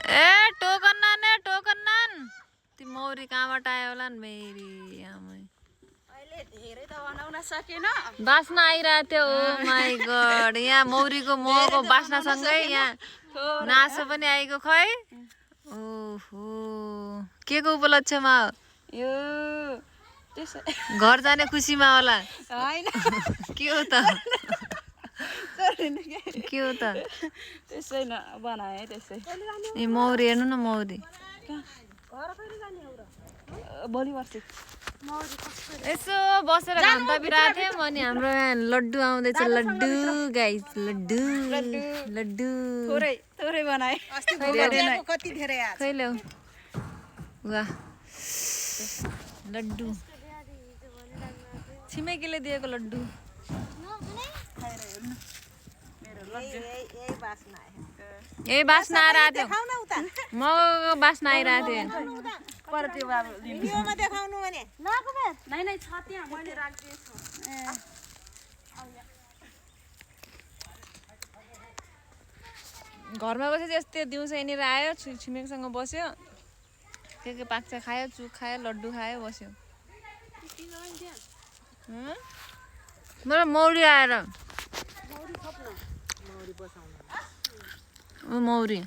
A token naan ती मौरी कहाँबाट आयो होला नि मेरी आमै अहिले धेरै त बनाउन सकेन बास्ना आइरहेको थियो ओ माई गड यहाँ मौरीको मोहको बास्नासँगै यहाँ नासो पनि आएको खै ओहो के को उपलक्ष्यमा हो यो त्यसै घर जाने खुसीमा होला हैन के हो त के हो त त्यसै न बनाए त्यसै ए मौरी हेर्नु न मौरी भोलि पर्छ यसो बसेर घाम तापिरहेको थिएँ म नि हाम्रो यहाँ लड्डु आउँदैछ लड्डु गाइस लड्डु लड्डु थोरै थोरै बनाए कति धेरै आयो खै ल्याउ वाह लड्डु छिमेकीले दिएको लड्डु यही बास्ना आइरहेको थियो मगाको बास्ना आइरहेको थियो भिडियोमा देखाउनु भने नै नै छ त्यहाँ मैले राखिदिएको छु घरमा बसेपछि यस्तै दिउँसो यहाँनिर आयो छिमेकीसँग बस्यो के पाक्छ खायो चुक खायो लड्डु खायो बस्यो मेरो मौरी आएर मौरी